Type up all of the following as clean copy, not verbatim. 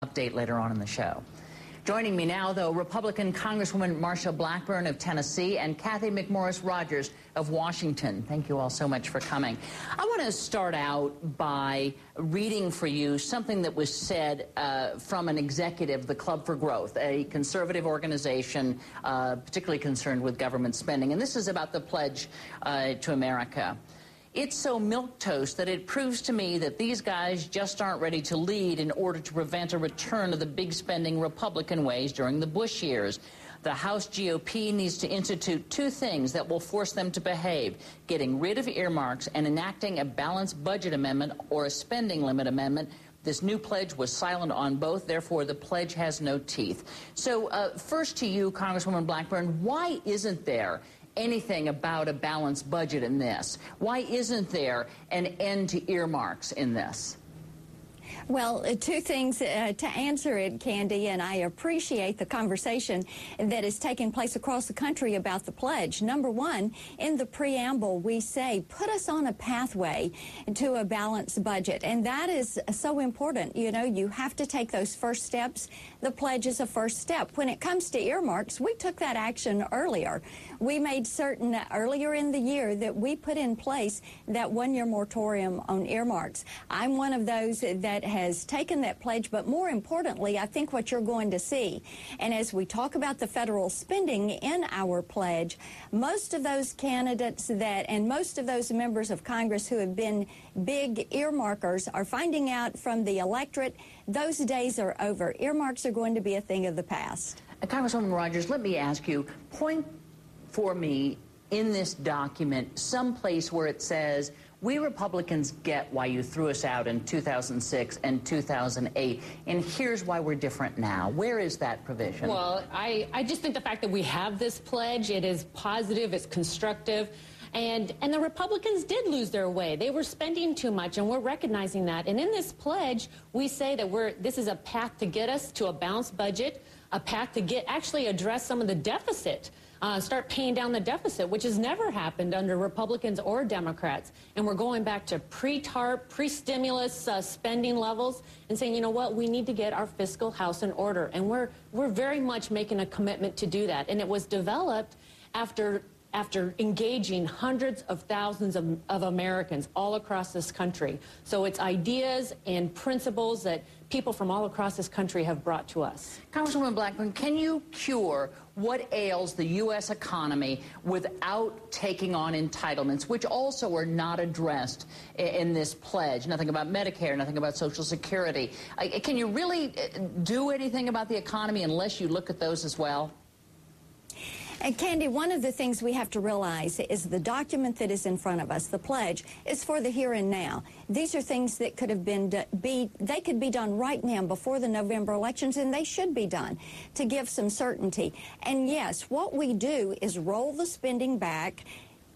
Update later on in the show. Joining me now, though, Republican Congresswoman Marsha Blackburn of Tennessee and Kathy McMorris Rogers of Washington. Thank you all so much for coming. I want to start out by reading for you something that was said from an executive, the Club for Growth, a conservative organization particularly concerned with government spending. And this is about the pledge to America. It's so milquetoast that it proves to me that these guys just aren't ready to lead in order to prevent a return of the big spending Republican ways during the Bush years. The House GOP needs to institute two things that will force them to behave: getting rid of earmarks and enacting a balanced budget amendment or a spending limit amendment. This new pledge was silent on both, therefore the pledge has no teeth. So first to you, Congresswoman Blackburn, why isn't there anything about a balanced budget in this? Why isn't there an end to earmarks in this? Well, two things to answer it, Candy, and I appreciate the conversation that is taking place across the country about the pledge. Number one, in the preamble, we say, put us on a pathway to a balanced budget, and that is so important. You know, you have to take those first steps. The pledge is a first step. When it comes to earmarks, we took that action earlier. We made certain earlier in the year that we put in place that one-year moratorium on earmarks. I'm one of those that has taken that pledge, but more importantly, I think what you're going to see, and as we talk about the federal spending in our pledge, most of those candidates and most of those members of Congress who have been big earmarkers are finding out from the electorate those days are over. Earmarks are going to be a thing of the past. Congresswoman Rogers, let me ask you, point for me in this document someplace where it says, we Republicans get why you threw us out in 2006 and 2008, and here's why we're different now. Where is that provision? Well, I just think the fact that we have this pledge, it is positive, it's constructive, and the Republicans did lose their way. They were spending too much, and we're recognizing that. And in this pledge, we say that this is a path to get us to a balanced budget, a path to actually address some of the deficit. Start paying down the deficit, which has never happened under Republicans or Democrats. And we're going back to pre-TARP, pre-stimulus spending levels and saying, you know what, we need to get our fiscal house in order. And we're very much making a commitment to do that. And it was developed after engaging hundreds of thousands of Americans all across this country. So it's ideas and principles that people from all across this country have brought to us. Congresswoman Blackburn, can you cure what ails the U.S. economy without taking on entitlements, which also are not addressed in this pledge? Nothing about Medicare, nothing about Social Security. Can you really do anything about the economy unless you look at those as well? And Candy, one of the things we have to realize is the document that is in front of us, the pledge, is for the here and now. These are things that could have they could be done right now before the November elections, and they should be done to give some certainty. And yes, what we do is roll the spending back,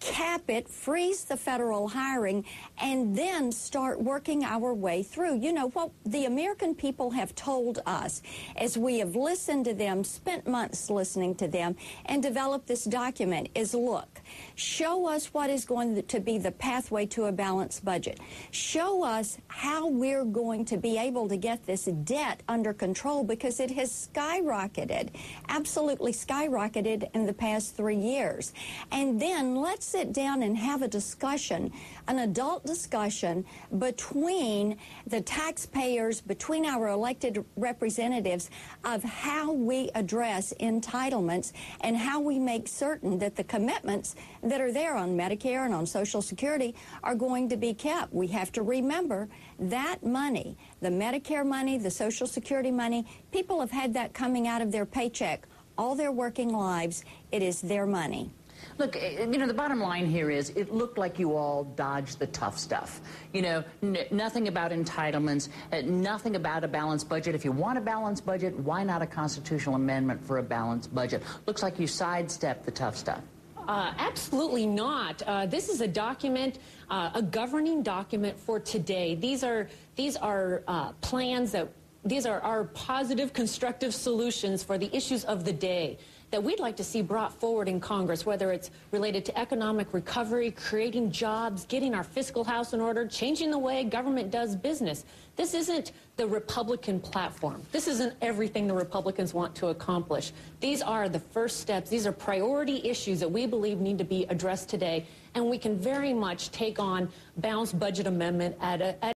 cap it, freeze the federal hiring, and then start working our way through. You know, what the American people have told us as we have listened to them, spent months listening to them, and developed this document is, look, show us what is going to be the pathway to a balanced budget. Show us how we're going to be able to get this debt under control, because it has skyrocketed, absolutely skyrocketed in the past 3 years. And then let's sit down and have a discussion, an adult discussion between the taxpayers, between our elected representatives, of how we address entitlements and how we make certain that the commitments that are there on Medicare and on Social Security are going to be kept. We have to remember that money, the Medicare money, the Social Security money, people have had that coming out of their paycheck all their working lives. It is their money. Look, you know, the bottom line here is it looked like you all dodged the tough stuff. You know, nothing about entitlements, nothing about a balanced budget. If you want a balanced budget, why not a constitutional amendment for a balanced budget? Looks like you sidestepped the tough stuff. Absolutely not. This is a document, a governing document for today. These are plans that these are our positive, constructive solutions for the issues of the day that we'd like to see brought forward in Congress, whether it's related to economic recovery, creating jobs, getting our fiscal house in order, changing the way government does business. This isn't the Republican platform. This isn't everything the Republicans want to accomplish. These are the first steps. These are priority issues that we believe need to be addressed today, and we can very much take on balanced budget amendment at